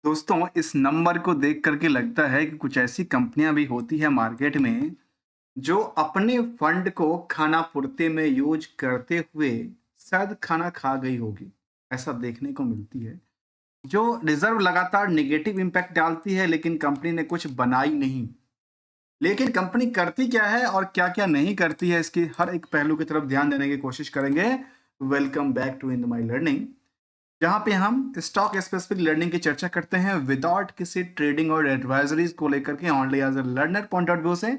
दोस्तों, इस नंबर को देख करके लगता है कि कुछ ऐसी कंपनियां भी होती है मार्केट में जो अपने फंड को खाना पूर्ति में यूज करते हुए शायद खाना खा गई होगी। ऐसा देखने को मिलती है जो रिजर्व लगातार नेगेटिव इम्पैक्ट डालती है, लेकिन कंपनी ने कुछ बनाई नहीं। लेकिन कंपनी करती क्या है और क्या क्या नहीं करती है, इसकी हर एक पहलू की तरफ ध्यान देने की कोशिश करेंगे। Welcome back to in my learning, जहाँ पे हम स्टॉक स्पेसिफिक लर्निंग की चर्चा करते हैं विदाउट किसी ट्रेडिंग और एडवाइजरीज को लेकर के, only as a learner point of view से।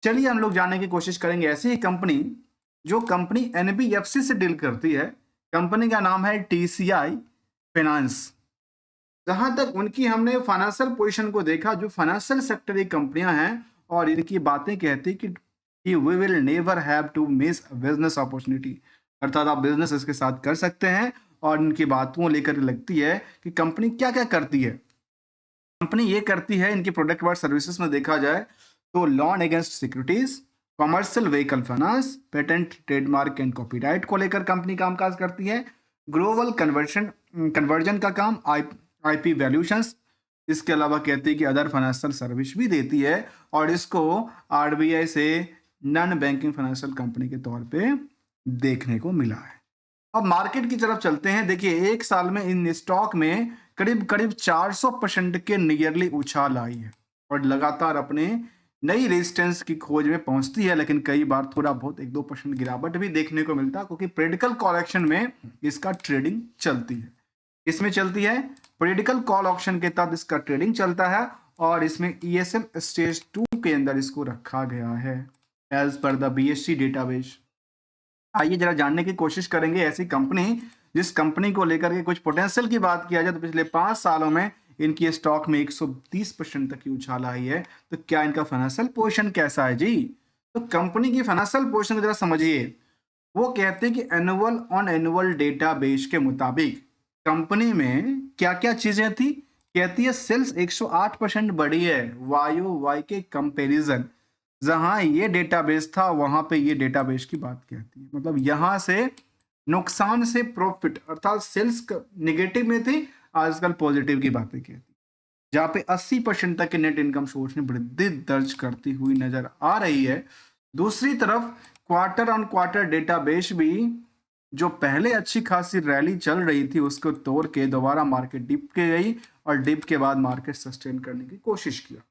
चलिए हम लोग जानने की कोशिश करेंगे ऐसी ही कंपनी जो कंपनी एनबीएफसी से डील करती है। कंपनी का नाम है टीसीआई फाइनेंस। जहां तक उनकी हमने फाइनेंशियल पोजीशन को देखा, जो फाइनेंशियल सेक्टर की कंपनियां हैं और इनकी बातें कहती कि we will never have to miss business opportunity, अर्थात आप बिजनेस इसके साथ कर सकते हैं। और इनकी बातों लेकर लगती है कि कंपनी क्या क्या करती है। कंपनी ये करती है, इनकी प्रोडक्ट और सर्विसेज में देखा जाए तो loan against securities, commercial vehicle finance, patent, trademark and copyright को लेकर कंपनी कामकाज करती है। ग्लोबल कन्वर्जन का काम, आईपी वैल्यूशंस। इसके अलावा कहती है कि अदर फाइनेंशियल सर्विस भी देती है और इसको आरबीआई से नॉन बैंकिंग फाइनेंशियल कंपनी के तौर पे देखने को मिला है। अब मार्केट की तरफ चलते हैं। देखिए, एक साल में इन स्टॉक में करीब करीब 400% के नियरली उछाल आई है और लगातार अपने नई रेजिस्टेंस की खोज में पहुंचती है, लेकिन कई बार थोड़ा बहुत 1-2% गिरावट भी देखने को मिलता है, क्योंकि पॉलिटिकल करेक्शन में इसका ट्रेडिंग चलती है। इसमें चलती है पॉलिटिकल कॉल ऑप्शन के तहत इसका ट्रेडिंग चलता है और इसमें ईएसएम स्टेज 2 के अंदर इसको रखा गया है as per the BSc database. आइए जरा जानने की कोशिश करेंगे ऐसी कंपनी जिस कंपनी को लेकर के कुछ पोटेंशियल की बात किया जाए तो पिछले 5 सालों में इनकी स्टॉक में 130% तक की उछाल आई है। तो क्या इनका फाइनेंशियल पोजीशन कैसा है जी? तो कंपनी की फाइनेंशियल पोजीशन को जरा समझिए। वो कहते हैं कि एनुअल ऑन एनुअल डेटाबेस के मुताबिक कंपनी में क्या क्या चीजें थी। कहती है सेल्स 108% बढ़ी है वायु वाई के कंपैरिजन। जहां ये डेटाबेस था वहां पे ये डेटाबेस की बात कहती है, मतलब यहां से नुकसान से प्रॉफिट, अर्थात सेल्स निगेटिव में थी, आजकल पॉजिटिव की बातें कहती है। जहां पे 80% तक के नेट इनकम सोर्स में वृद्धि दर्ज करती हुई नजर आ रही है। दूसरी तरफ क्वार्टर ऑन क्वार्टर डेटाबेस भी जो पहले अच्छी खासी रैली चल रही थी उसको तोड़ के दोबारा मार्केट डिप के गई और डिप के बाद मार्केट सस्टेन करने की कोशिश किया।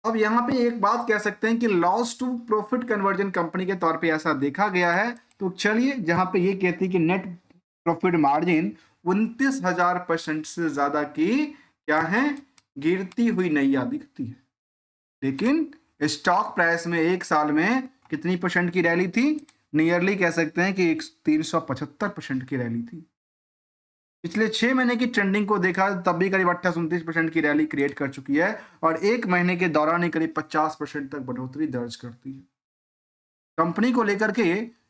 अब यहाँ पे एक बात कह सकते हैं कि loss to profit conversion company के तौर पे ऐसा देखा गया है। तो चलिए, जहां पे ये कहती है कि नेट प्रॉफिट मार्जिन 29,000% से ज्यादा की क्या है, गिरती हुई नैया दिखती है। लेकिन स्टॉक प्राइस में एक साल में कितनी परसेंट की रैली थी? नियरली कह सकते हैं कि 375% की रैली थी। पिछले 6 महीने की ट्रेंडिंग को देखा तब भी करीब 28-29% की रैली क्रिएट कर चुकी है और एक महीने के दौरान ही करीब 50% तक बढ़ोतरी दर्ज करती है। कंपनी को लेकर के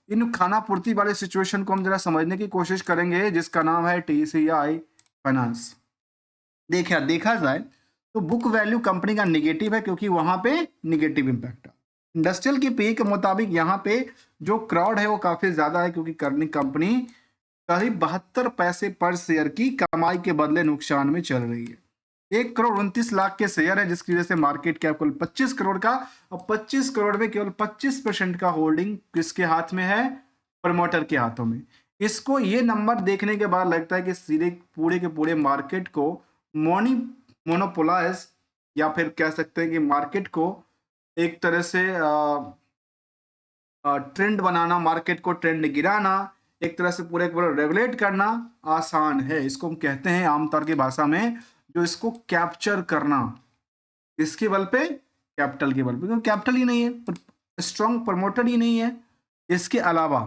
इन खाना पूर्ति वाले सिचुएशन को हम जरा समझने की कोशिश करेंगे, जिसका नाम है टीसीआई फाइनेंस। देखा जाए तो बुक वैल्यू कंपनी का निगेटिव है, क्योंकि वहां पे निगेटिव इंपैक्ट है। इंडस्ट्रियल की पी के मुताबिक यहाँ पे जो क्राउड है वो काफी ज्यादा है, क्योंकि करनी कंपनी करीब 72 पैसे पर शेयर की कमाई के बदले नुकसान में चल रही है। 1 करोड़ 29 लाख के शेयर है, जिसकी वजह से मार्केट कैप कुल 25 करोड़ का, और 25 करोड़ में केवल 25% का होल्डिंग किसके हाथ में है? प्रमोटर के हाथों में। इसको ये नंबर देखने के बाद लगता है कि सीधे पूरे के पूरे मार्केट को मोनोपोलाइज, या फिर कह सकते हैं कि मार्केट को एक तरह से ट्रेंड बनाना, मार्केट को ट्रेंड गिराना, एक तरह से पूरे पूरा रेगुलेट करना आसान है। इसको हम कहते हैं आमतौर की भाषा में, जो इसको कैप्चर करना। इसके बल पे, कैपिटल के बल पे, क्योंकि कैपिटल ही नहीं है, स्ट्रॉन्ग प्रमोटर ही नहीं है। इसके अलावा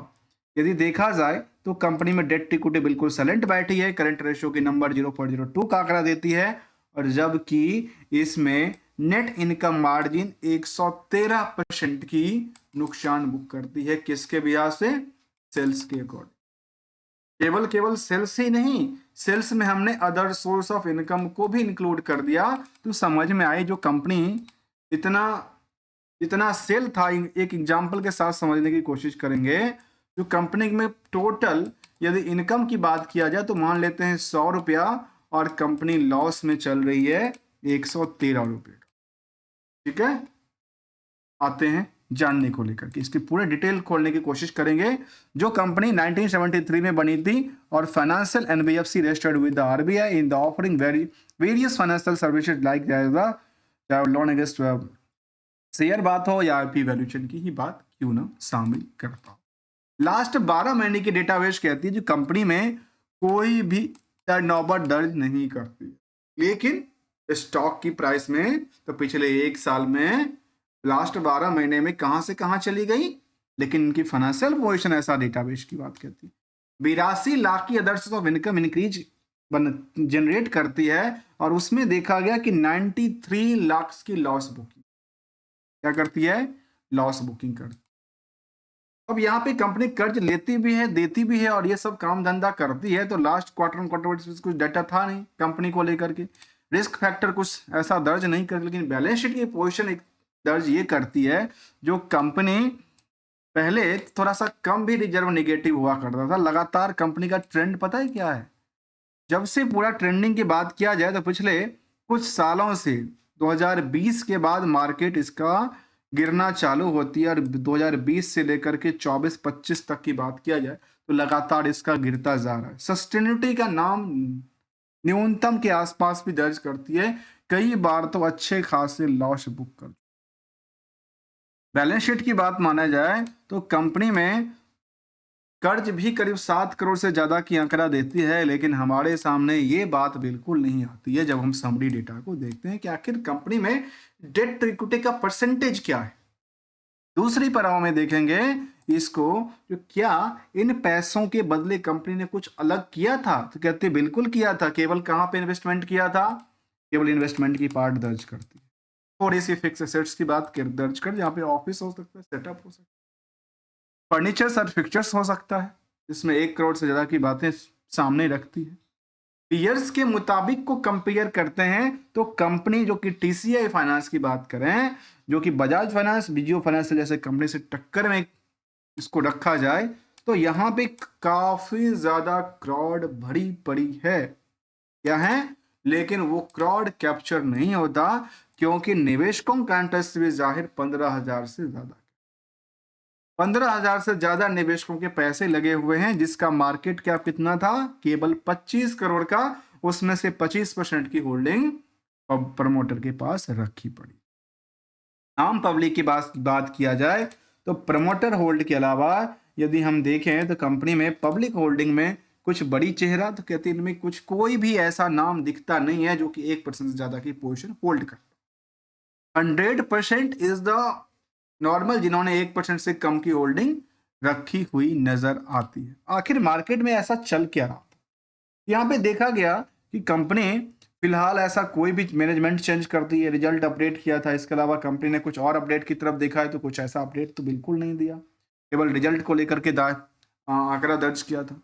यदि देखा जाए तो कंपनी में डेट इक्विटी बिल्कुल साइलेंट बैठी है। करंट रेशियो की नंबर 0.02 का आंकड़ा देती है, और जबकि इसमें नेट इनकम मार्जिन 113% की नुकसान बुक करती है। किसके बिहार से? सेल्स के अकॉर्डिंग। केवल सेल्स ही नहीं, सेल्स में हमने अदर सोर्स ऑफ इनकम को भी इंक्लूड कर दिया, तो समझ में आई जो कंपनी इतना इतना सेल था। एक एग्जांपल के साथ समझने की कोशिश करेंगे। जो कंपनी में टोटल यदि इनकम की बात किया जाए तो मान लेते हैं 100 रुपया, और कंपनी लॉस में चल रही है 113 रुपये का। ठीक है, आते हैं जानने को लेकर के इसकी पूरे डिटेल खोलने की कोशिश करेंगे। जो कंपनी 1973 में बनी थी और financial NBFC registered with the RBI in the offering various financial services like loan against share बात हो या आईपी वैल्यूएशन की ही बात क्यों ना शामिल करता हो। लास्ट 12 महीने की डेटाबेस कहती है जो कंपनी में कोई भी टर्नओवर दर्ज नहीं करती है, लेकिन स्टॉक की प्राइस में तो पिछले एक साल में लास्ट 12 महीने में कहां से कहां चली गई, लेकिन इनकी फाइनेंशियल पोजीशन ऐसा डेटाबेस की बात कहती है 82 लाख की others of income increase generate करती है और उसमें देखा गया कि 93 लाख की लॉस बुकिंग क्या करती है, लॉस बुकिंग करती। अब यहाँ पे कंपनी कर्ज लेती भी है देती भी है और ये सब काम धंधा करती है, तो लास्ट क्वार्टर कुछ डाटा था नहीं कंपनी को लेकर के, रिस्क फैक्टर कुछ ऐसा दर्ज नहीं कर, लेकिन बैलेंस शीट की पोजीशन एक दर्ज ये करती है जो कंपनी पहले थोड़ा सा कम भी रिजर्व नेगेटिव हुआ करता था। लगातार कंपनी का ट्रेंड पता है क्या है, जब से पूरा ट्रेंडिंग की बात किया जाए तो पिछले कुछ सालों से 2020 के बाद मार्केट इसका गिरना चालू होती है और 2020 से लेकर के 24-25 तक की बात किया जाए तो लगातार इसका गिरता जा रहा है। सस्टेनिटी का नाम न्यूनतम के आसपास भी दर्ज करती है, कई बार तो अच्छे खासे लॉस बुक कर। बैलेंस शीट की बात माना जाए तो कंपनी में कर्ज भी करीब 7 करोड़ से ज्यादा की आंकड़ा देती है, लेकिन हमारे सामने ये बात बिल्कुल नहीं आती है जब हम समरी डेटा को देखते हैं कि आखिर कंपनी में डेट टू इक्विटी का परसेंटेज क्या है। दूसरी पड़ाव में देखेंगे इसको जो क्या इन पैसों के बदले कंपनी ने कुछ अलग किया था, तो कहते बिल्कुल किया था। केवल कहां पे इन्वेस्टमेंट किया था, केवल इन्वेस्टमेंट की पार्ट दर्ज करती है। थोड़ी सी फिक्स एसेट्स की बात कर दर्ज कर, जहाँ पे ऑफिस हो सकता है, सेटअप हो सकता है, फर्नीचर्स और फिक्चर्स हो सकता है, जिसमें 1 करोड़ से ज्यादा की बातें सामने रखती है। पीयर्स के मुताबिक को कंपेयर करते हैं तो कंपनी जो कि टीसीआई फाइनेंस की बात करें, जो कि बजाज फाइनेंस बीजीओ फाइनेंस जैसे कंपनी से टक्कर में इसको रखा जाए तो यहाँ पे काफी ज्यादा क्राउड भरी पड़ी है। क्या है, लेकिन वो क्राउड कैप्चर नहीं होता क्योंकि निवेशकों का इंटरेस्ट भी जाहिर 15,000 से ज्यादा 15,000 से ज्यादा निवेशकों के पैसे लगे हुए हैं, जिसका मार्केट कैप कितना था, केवल 25 करोड़ का। उसमें से 25% की होल्डिंग प्रमोटर के पास रखी पड़ी। आम पब्लिक की बात किया जाए तो प्रमोटर होल्ड के अलावा यदि हम देखें तो कंपनी में पब्लिक होल्डिंग में कुछ बड़ी चेहरा तो कहते हैं इनमें कुछ कोई भी ऐसा नाम दिखता नहीं है जो कि 1% से ज्यादा की पोजीशन होल्ड करता। 100% इज द नॉर्मल जिन्होंने 1% से कम की होल्डिंग रखी हुई नजर आती है। आखिर मार्केट में ऐसा चल क्या रहा था, यहाँ पे देखा गया कि कंपनी फिलहाल ऐसा कोई भी मैनेजमेंट चेंज करती है, रिजल्ट अपडेट किया था, इसके अलावा कंपनी ने कुछ और अपडेट की तरफ देखा है तो कुछ ऐसा अपडेट तो बिल्कुल नहीं दिया, केवल रिजल्ट को लेकर के आंकड़ा दर्ज किया था।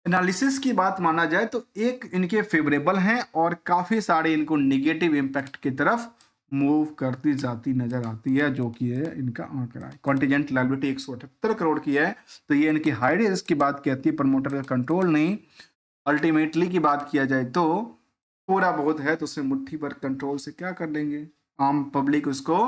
एनालिसिस की बात माना जाए तो एक इनके फेवरेबल हैं और काफी सारे इनको निगेटिव इंपैक्ट की तरफ मूव करती जाती नजर आती है, जो कि है इनका आंकड़ा है। कॉन्टिजेंट लायबिलिटी 178 करोड़ की है, तो ये इनकी हाई रिस्क की बात कहती है, प्रमोटर का कंट्रोल नहीं। अल्टीमेटली की बात किया जाए तो थोड़ा बहुत है तो उसे मुट्ठी पर कंट्रोल से क्या कर लेंगे, आम पब्लिक उसको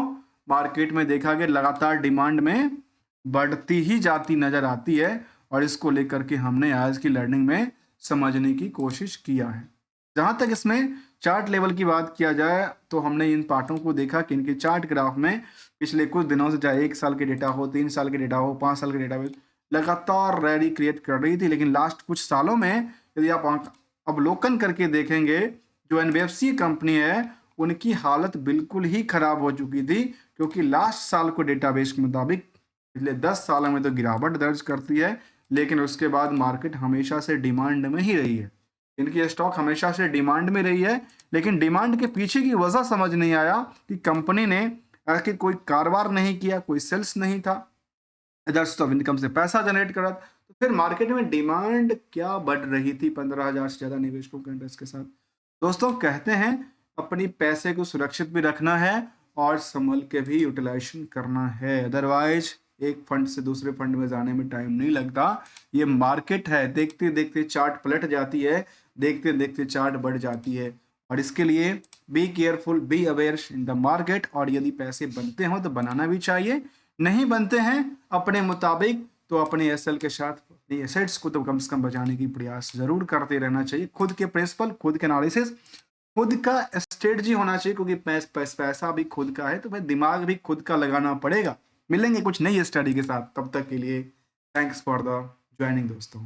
मार्केट में देखा गया लगातार डिमांड में बढ़ती ही जाती नजर आती है और इसको लेकर के हमने आज की लर्निंग में समझने की कोशिश किया है। जहां तक इसमें चार्ट लेवल की बात किया जाए तो हमने इन पार्टों को देखा कि इनके चार्ट ग्राफ में पिछले कुछ दिनों से चाहे 1 साल के डेटा हो, 3 साल के डेटा हो, 5 साल के डेटा हो, लगातार रैली क्रिएट कर रही थी। लेकिन लास्ट कुछ सालों में यदि आप अवलोकन करके देखेंगे जो एनबीएफसी कंपनी है उनकी हालत बिल्कुल ही खराब हो चुकी थी, क्योंकि लास्ट साल को डेटाबेस के मुताबिक पिछले 10 सालों में तो गिरावट दर्ज करती है, लेकिन उसके बाद मार्केट हमेशा से डिमांड में ही रही है। इनकी स्टॉक हमेशा से डिमांड में रही है, लेकिन डिमांड के पीछे की वजह समझ नहीं आया कि कंपनी ने आखिर कोई कारोबार नहीं किया, कोई सेल्स नहीं था, अदर्स ऑफ इनकम से पैसा जनरेट करा, तो फिर मार्केट में डिमांड क्या बढ़ रही थी 15,000 से ज्यादा निवेशकों के इंटरेस्ट के साथ। दोस्तों कहते हैं अपनी पैसे को सुरक्षित भी रखना है और संभल के भी यूटिलाइजेशन करना है, अदरवाइज एक फंड से दूसरे फंड में जाने में टाइम नहीं लगता। ये मार्केट है, देखते देखते चार्ट पलट जाती है, देखते देखते चार्ट बढ़ जाती है। और इसके लिए be careful, be aware in the market. और यदि पैसे बनते हो तो बनाना भी चाहिए, नहीं बनते हैं अपने मुताबिक तो अपने एसएल के साथ अपनी एसेट्स को तो कम से कम बचाने की प्रयास जरूर करते रहना चाहिए। खुद के प्रिंसिपल, खुद के एनालिसिस, खुद का स्ट्रेटजी होना चाहिए, क्योंकि पैसा भी खुद का है तो भाई दिमाग भी खुद का लगाना पड़ेगा। मिलेंगे कुछ नई स्टडी के साथ, तब तक के लिए थैंक्स फॉर द ज्वाइनिंग दोस्तों।